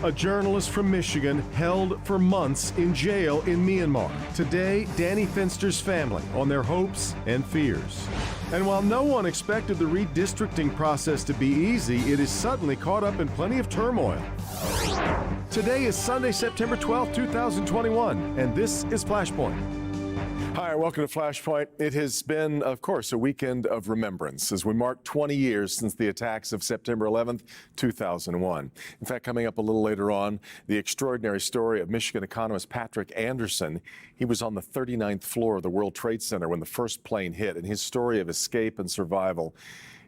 A journalist from Michigan held for months in jail in Myanmar. Today, Danny Fenster's family on their hopes and fears. And while no one expected the redistricting process to be easy, it is suddenly caught up in plenty of turmoil. Today is Sunday, September 12, 2021, and this is Flashpoint. Hi, welcome to Flashpoint. It has been, of course, a weekend of remembrance as we mark 20 years since the attacks of September 11th, 2001. In fact, coming up a little later on, the extraordinary story of Michigan economist Patrick Anderson. He was on the 39th floor of the World Trade Center when the first plane hit, and his story of escape and survival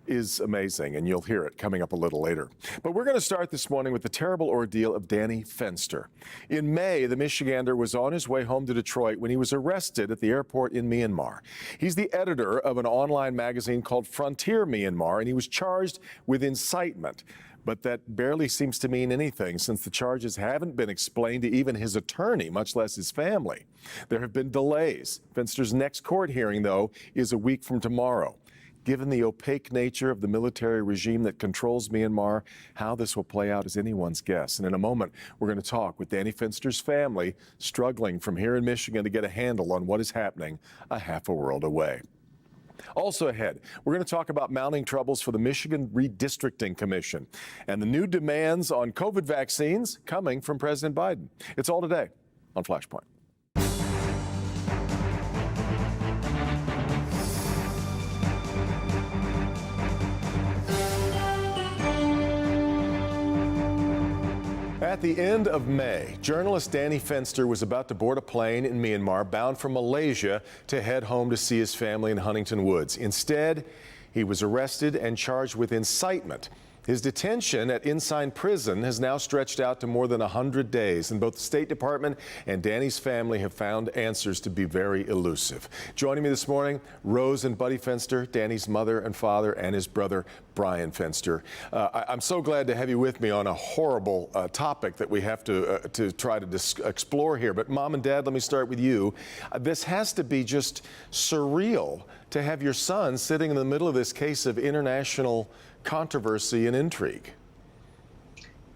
is amazing, and you'll hear it coming up a little later. But we're going to start this morning with the terrible ordeal of Danny Fenster. In May, the Michigander was on his way home to Detroit when he was arrested at the airport in Myanmar. He's the editor of an online magazine called Frontier Myanmar, and he was charged with incitement. But that barely seems to mean anything, since the charges haven't been explained to even his attorney, much less his family. There have been delays. Fenster's next court hearing, though, is a week from tomorrow. Given the opaque nature of the military regime that controls Myanmar, how this will play out is anyone's guess. And in a moment, we're going to talk with Danny Fenster's family, struggling from here in Michigan to get a handle on what is happening a half a world away. Also ahead, we're going to talk about mounting troubles for the Michigan Redistricting Commission and the new demands on COVID vaccines coming from President Biden. It's all today on Flashpoint. At the end of May, journalist Danny Fenster was about to board a plane in Myanmar bound for Malaysia to head home to see his family in Huntington Woods. Instead, he was arrested and charged with incitement. His detention at Ensign Prison has now stretched out to more than 100 days, and both the State Department and Danny's family have found answers to be very elusive. Joining me this morning, Rose and Buddy Fenster, Danny's mother and father, and his brother, Brian Fenster. I'm so glad to have you with me on a horrible topic that we have to try to explore here. But Mom and Dad, let me start with you. This has to be just surreal to have your son sitting in the middle of this case of international controversy and intrigue.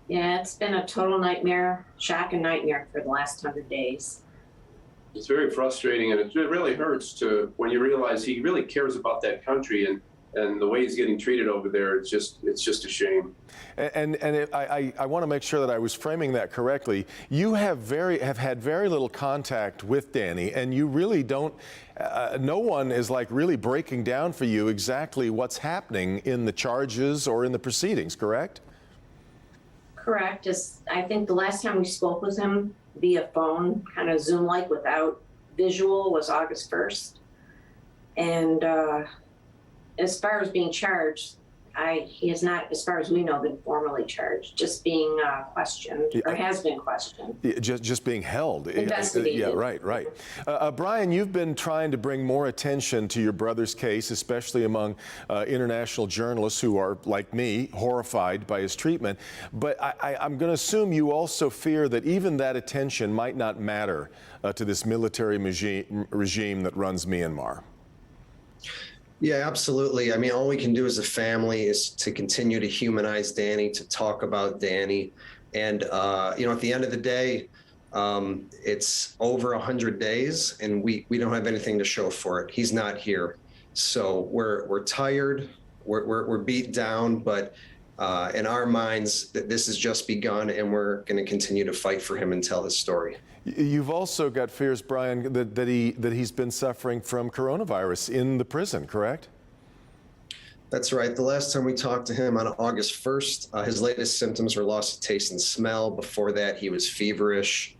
Yeah, it's been a total nightmare, shock and nightmare for the last 100 days. It's very frustrating, and it really hurts when you realize he really cares about that country, and the way he's getting treated over there, it's just a shame. I want to make sure that I was framing that correctly. You have had very little contact with Danny, and you really don't. No one is like really breaking down for you exactly what's happening in the charges or in the proceedings, correct? Correct. I think the last time we spoke with him via phone, kind of Zoom-like without visual, was August 1st. And as far as being charged, he has not, as far as we know, been formally charged, just being questioned, or has been questioned. Just being held. Investigated. Yeah, right. Brian, you've been trying to bring more attention to your brother's case, especially among international journalists who are, like me, horrified by his treatment. But I'm going to assume you also fear that even that attention might not matter to this military regime that runs Myanmar. Yeah, absolutely. I mean, all we can do as a family is to continue to humanize Danny, to talk about Danny. And, at the end of the day, it's over 100 days and we don't have anything to show for it. He's not here. So we're tired, we're beat down, but in our minds, this has just begun, and we're going to continue to fight for him and tell his story. You've also got fears, Brian, that he's been suffering from coronavirus in the prison, correct? That's right. The last time we talked to him on August 1st, his latest symptoms were loss of taste and smell. Before that, he was feverish.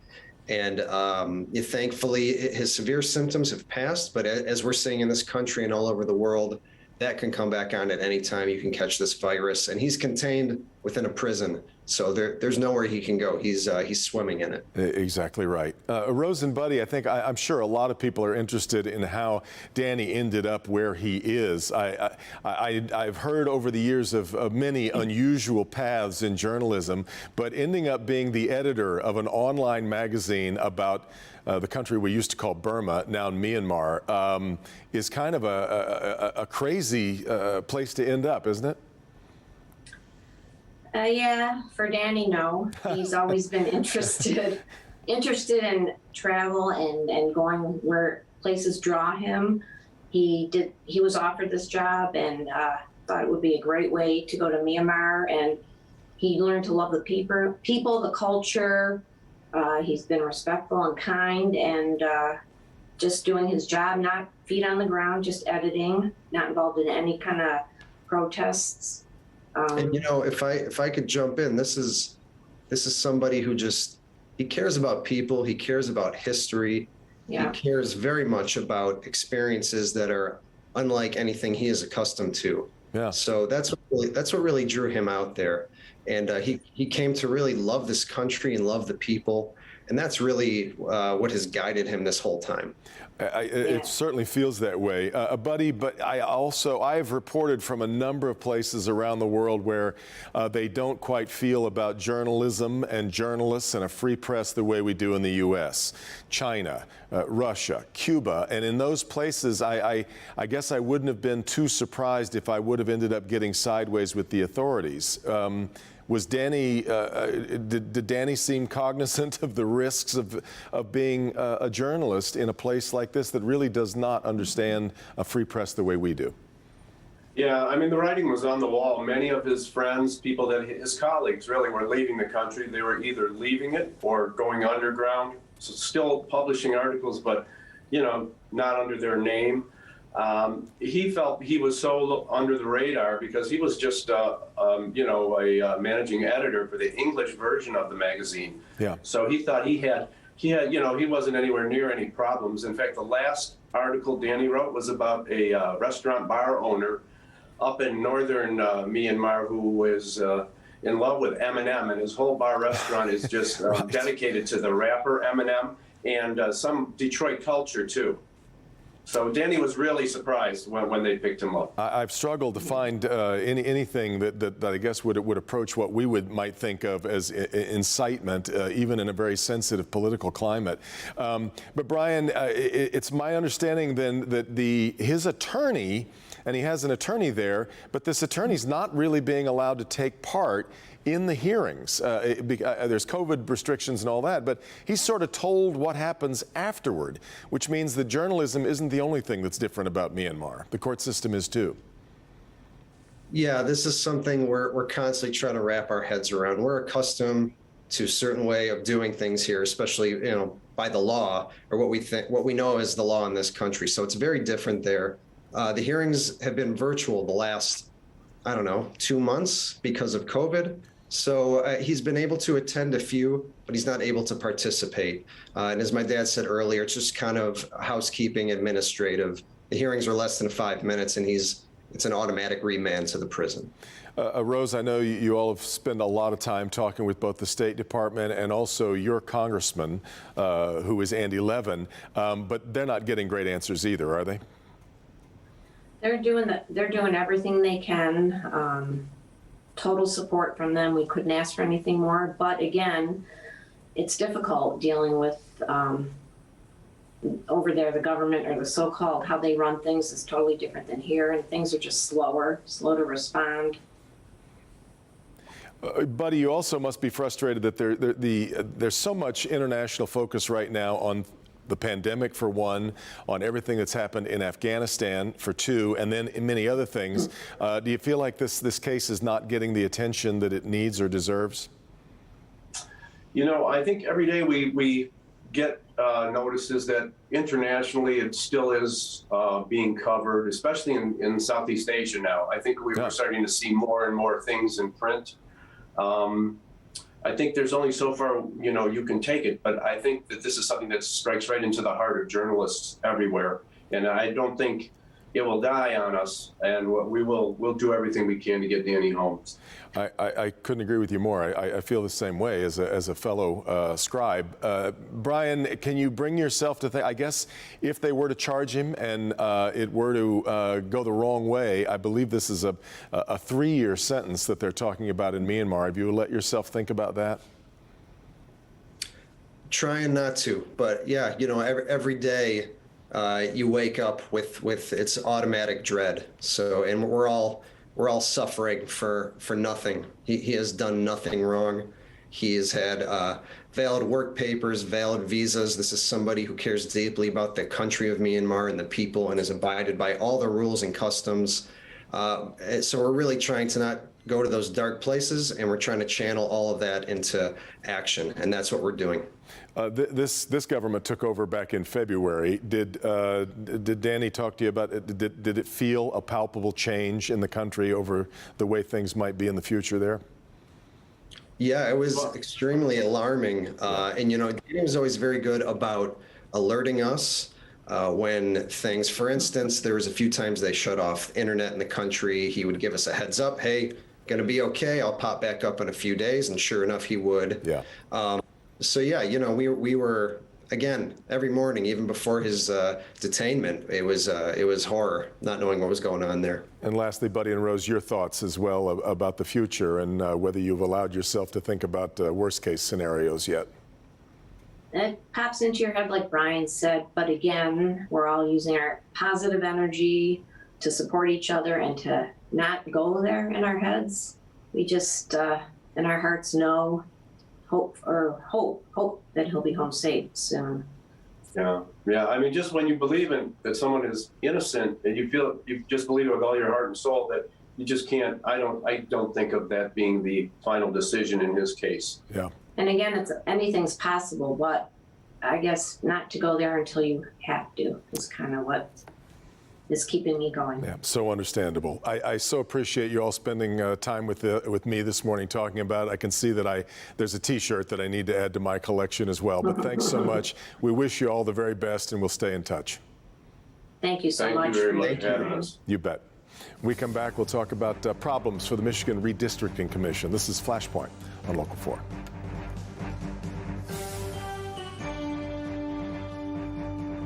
And thankfully, his severe symptoms have passed. But as we're seeing in this country and all over the world, that can come back on at any time. You can catch this virus, and he's contained within a prison, so there's nowhere he can go. He's swimming in it. Exactly right. Rose and Buddy, I'm sure a lot of people are interested in how Danny ended up where he is. I've heard over the years of many unusual paths in journalism, but ending up being the editor of an online magazine about the country we used to call Burma, now Myanmar, is kind of a crazy place to end up, isn't it? Yeah, for Danny, no. He's always been interested in travel and going where places draw him. He was offered this job and thought it would be a great way to go to Myanmar, and he learned to love the people, the culture. He's been respectful and kind, and just doing his job, not feet on the ground, just editing, not involved in any kind of protests. And if I could jump in, this is somebody who he cares about people, he cares about history, Yeah. he cares very much about experiences that are unlike anything he is accustomed to. Yeah. So that's what really drew him out there, and he came to really love this country and love the people, and that's really what has guided him this whole time. It certainly feels that way, Buddy, but I've reported from a number of places around the world where they don't quite feel about journalism and journalists and a free press the way we do in the U.S. China, Russia, Cuba, and in those places, I guess I wouldn't have been too surprised if I would have ended up getting sideways with the authorities. Was Danny, did Danny seem cognizant of the risks of being a journalist in a place like this that really does not understand a free press the way we do? Yeah, I mean, the writing was on the wall. Many of his friends, his colleagues really were leaving the country. They were either leaving it or going underground, so still publishing articles, but, not under their name. He felt he was so under the radar because he was just, a managing editor for the English version of the magazine. Yeah. So he thought he wasn't anywhere near any problems. In fact, the last article Danny wrote was about a restaurant bar owner up in northern Myanmar who was in love with Eminem, and his whole bar restaurant is just dedicated to the rapper Eminem and some Detroit culture too. So Danny was really surprised when they picked him up. I've struggled to find anything that I guess would approach what we might think of as incitement, even in a very sensitive political climate. But Brian, it's my understanding then that his attorney, and he has an attorney there, but this attorney's not really being allowed to take part in the hearings. There's COVID restrictions and all that, but he's sort of told what happens afterward, which means that journalism isn't the only thing that's different about Myanmar. The court system is too. Yeah, this is something we're constantly trying to wrap our heads around. We're accustomed to a certain way of doing things here, especially, by the law, or what we know as the law in this country. So it's very different there. The hearings have been virtual the last, 2 months because of COVID. So he's been able to attend a few, but he's not able to participate. And as my dad said earlier, it's just kind of housekeeping, administrative. The hearings are less than 5 minutes, and it's an automatic remand to the prison. Rose, I know you all have spent a lot of time talking with both the State Department and also your congressman, who is Andy Levin, but they're not getting great answers either, are they? They're doing everything they can. Total support from them. We couldn't ask for anything more. But again, it's difficult dealing with over there, the government, or the so-called, how they run things is totally different than here, and things are just slow to respond. Buddy, you also must be frustrated that there's so much international focus right now on the pandemic, for one, on everything that's happened in Afghanistan, for two, and then in many other things. Do you feel like this case is not getting the attention that it needs or deserves? I think every day we get notices that internationally it still is being covered, especially in Southeast Asia now. I think we're starting to see more and more things in print. I think there's only so far, you can take it, but I think that this is something that strikes right into the heart of journalists everywhere. And I don't think it will die on us, and we'll do everything we can to get Danny home. I couldn't agree with you more. I feel the same way as a fellow scribe. Brian, can you bring yourself to think, I guess if they were to charge him and it were to go the wrong way, I believe this is a 3-year sentence that they're talking about in Myanmar. Have you let yourself think about that? Trying not to, but yeah, every day you wake up with its automatic dread. So, and we're all we're all suffering for nothing. He has done nothing wrong. He has had valid work papers, valid visas. This is somebody who cares deeply about the country of Myanmar and the people and has abided by all the rules and customs. So we're really trying to not go to those dark places, and we're trying to channel all of that into action, and that's what we're doing. This government took over back in February. Did Danny talk to you about it? Did it feel a palpable change in the country over the way things might be in the future there? Yeah, it was extremely alarming. And, you know, Danny was always very good about alerting us when things, for instance, there was a few times they shut off internet in the country. He would give us a heads up, hey, going to be okay. I'll pop back up in a few days. And sure enough, he would. Yeah. So, yeah, you know, we were, again, every morning, even before his detainment, it was horror, not knowing what was going on there. And lastly, Buddy and Rose, your thoughts as well about the future and whether you've allowed yourself to think about worst case scenarios yet. It pops into your head, like Brian said, but again, we're all using our positive energy to support each other and to not go there in our heads. We just, in our hearts, know, hope that he'll be home safe soon. Yeah. I mean, just when you believe that someone is innocent and you just believe with all your heart and soul that you just can't. I don't think of that being the final decision in his case. Yeah. And again, anything's possible, but I guess not to go there until you have to is kind of what is keeping me going. Yeah, so understandable. I so appreciate you all spending time with me this morning talking about it. I can see that there's a T-shirt that I need to add to my collection as well. But thanks so much. We wish you all the very best, and we'll stay in touch. Thank you so much. Thank you very much for having us. You bet. When we come back, we'll talk about problems for the Michigan Redistricting Commission. This is Flashpoint on Local 4.